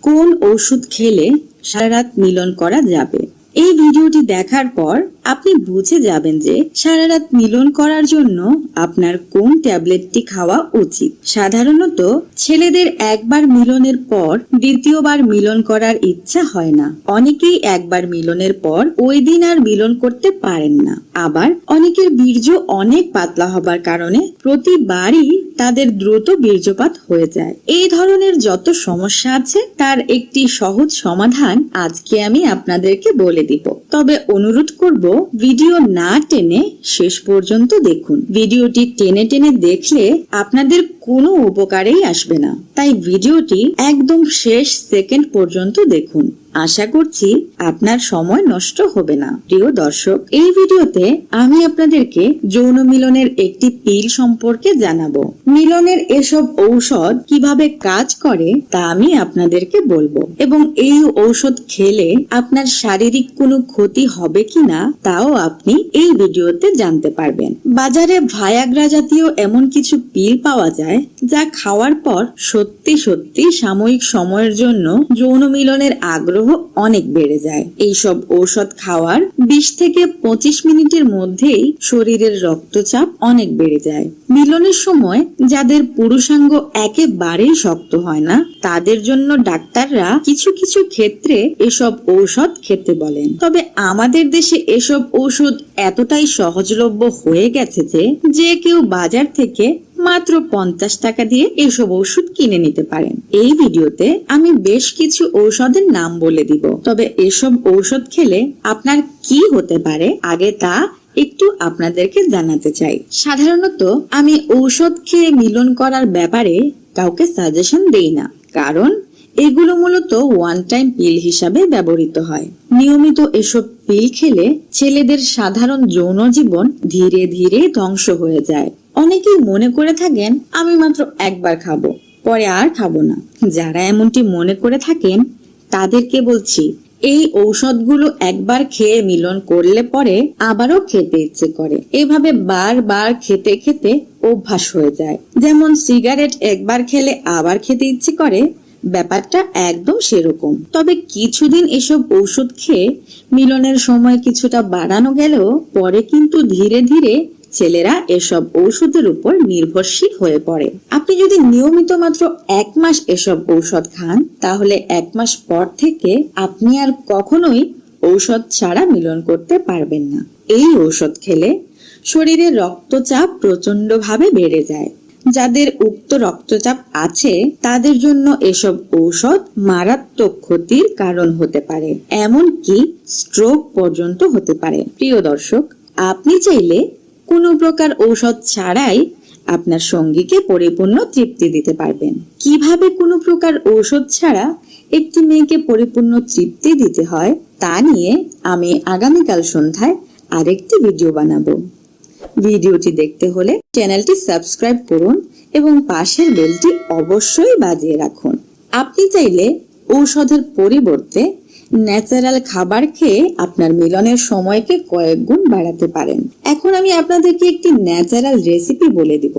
কোন ওষুধ খেলে সারা রাত মিলন করা যাবে। এই ভিডিওটি দেখার পর আপনি বুঝে যাবেন যে সারা রাত মিলন করার জন্য আপনার কোন ট্যাবলেটটি খাওয়া উচিত। সাধারণত ছেলেদের একবার মিলনের পর দ্বিতীয়বার মিলন করার ইচ্ছা হয় না। অনেকেই একবার মিলনের পর ওই দিন আর মিলন করতে পারেন না। আবার অনেকের বীর্য অনেক পাতলা হবার কারণে প্রতিবারই তাদের দ্রুত বীর্যপাত হয়ে যায়। এই ধরনের যত সমস্যা আছে তার একটি সহজ সমাধান আজকে আমি আপনাদেরকে বলে দিব। তবে অনুরোধ করব ভিডিও না টেনে শেষ পর্যন্ত দেখুন। ভিডিওটি টেনে টেনে দেখলে আপনাদের কোনো উপকারেই আসবে না, তাই ভিডিওটি একদম শেষ সেকেন্ড পর্যন্ত দেখুন। আশা করছি আপনার সময় নষ্ট হবে না। প্রিয় দর্শক, এই ভিডিওতে আমি আপনাদেরকে যৌন মিলনের একটি পিল সম্পর্কে জানাবো। মিলনের এসব ঔষধ কিভাবে কাজ করে তা আমি আপনাদেরকে বলবো, এবং এই ঔষধ খেলে আপনার শারীরিক কোনো ক্ষতি হবে কিনা তাও আপনি এই ভিডিওতে জানতে পারবেন। বাজারে ভায়াগ্রা জাতীয় এমন কিছু পিল পাওয়া যায় যা খাওয়ার পর সত্যি সত্যি সাময়িক সময়ের জন্য যৌন মিলনের আগ্রহ অনেক বেড়ে যায়। এইসব ঔষধ খাওয়ার 20 থেকে 25 মিনিটের মধ্যেই শরীরের রক্তচাপ অনেক বেড়ে যায়। মিলনের সময় যাদের পুরুষাঙ্গ একেবারেই শক্ত হয় না তাদের জন্য ডাক্তাররা কিছু কিছু ক্ষেত্রে এসব ঔষধ খেতে বলেন। তবে আমাদের দেশে এসব ঔষধ এতটাই সহজলভ্য হয়ে গেছে যে কেউ বাজার থেকে মাত্র 50 টাকা দিয়ে এসব ওষুধ কিনে নিতে পারেন। এই ভিডিওতে আমি বেশ কিছু ঔষধের নাম বলে দিব, তবে এসব ঔষধ খেলে আপনার কি হতে পারে আগে তা একটু আপনাদেরকে জানাতে চাই। সাধারণত আমি ঔষধ খেয়ে মিলন করার ব্যাপারে কাউকে সাজেশন দেই না, কারণ এগুলো মূলত ওয়ান টাইম পিল হিসাবে ব্যবহৃত হয়। নিয়মিত এসব পিল খেলে ছেলেদের সাধারণ যৌন জীবন ধীরে ধীরে ধ্বংস হয়ে যায়। অনেকেই মনে করে থাকেন আমি মাত্র একবার খাবো, পরে আর খাবো না। যারা এমনটি মনে করে থাকেন তাদেরকে বলছি, এই ঔষধগুলো একবার খেয়ে মিলন করলে পরে আবারও খেতে ইচ্ছে করে। এভাবে বারবার খেতে খেতে অভ্যাস হয়ে যায়। যেমন সিগারেট একবার খেলে আবার খেতে ইচ্ছে করে, ব্যাপারটা একদম সেরকম। তবে কিছুদিন এসব ঔষধ খেয়ে মিলনের সময় কিছুটা বাড়ানো গেলেও পরে কিন্তু ধীরে ধীরে ছেলেরা এসব ঔষধের উপর নির্ভরশীল হয়ে পড়ে। আপনি যদি নিয়মিত মাত্র 1 মাস এসব ঔষধ খান তাহলে 1 মাস পর থেকে আপনি আর কখনোই ঔষধ ছাড়া মিলন করতে পারবেন না। এই ঔষধ খেলে শরীরের রক্তচাপ প্রচন্ডভাবে বেড়ে যায়। যাদের উক্ত রক্তচাপ আছে তাদের জন্য এসব ঔষধ মারাত্মক ক্ষতির কারণ হতে পারে, এমনকি স্ট্রোক পর্যন্ত হতে পারে। প্রিয় দর্শক, আপনি চাইলে কোনো প্রকার ঔষধ ছাড়াই আপনার সঙ্গীকে পরিপূর্ণ তৃপ্তি দিতে পারবেন। কিভাবে কোনো প্রকার ঔষধ ছাড়া একটি মেয়েকে পরিপূর্ণ তৃপ্তি দিতে হয় তা নিয়ে আমি আগামীকাল সন্ধ্যায় আরেকটি ভিডিও বানাবো। ভিডিওটি দেখতে হলে চ্যানেলটি সাবস্ক্রাইব করুন এবং পাশের বেলটি অবশ্যই বাজিয়ে রাখুন। আপনি চাইলে ঔষধের পরিবর্তে ন্যাচারাল খাবার খেয়ে আপনার মিলনের সময়কে কয়েক গুণ বাড়াতে পারেন। এখন আমি আপনাদেরকে একটি ন্যাচারাল রেসিপি বলে দিব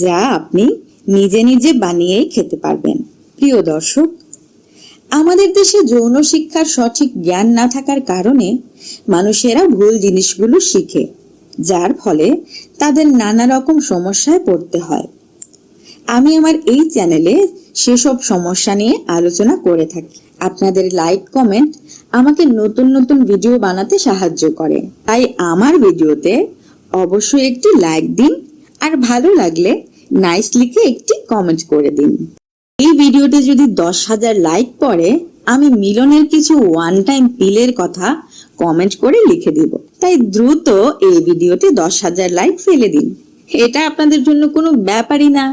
যা আপনি নিজে নিজে বানিয়েই খেতে পারবেন। প্রিয় দর্শক, আমাদের দেশে যৌন শিক্ষার সঠিক জ্ঞান না থাকার কারণে মানুষেরা ভুল জিনিসগুলো শিখে, যার ফলে তাদের নানা রকম সমস্যায় পড়তে হয়। আমি আমার এই চ্যানেলে সেসব সমস্যা নিয়ে আলোচনা করে থাকি। আপনাদের লাইক কমেন্ট আমাকে নতুন নতুন ভিডিও বানাতে সাহায্য করে, তাই আমার ভিডিওতে অবশ্যই একটি লাইক দিন, আর ভালো লাগলে নাইস লিখে একটি কমেন্ট করে দিন। এই ভিডিওতে যদি 10,000 লাইক পড়ে আমি মিলনের কিছু ওয়ান টাইম পিলের কথা কমেন্ট করে লিখে দিব, তাই দ্রুত এই ভিডিওতে 10,000 লাইক ফেলে দিন। এটা আপনাদের জন্য কোনো ব্যাপারই না।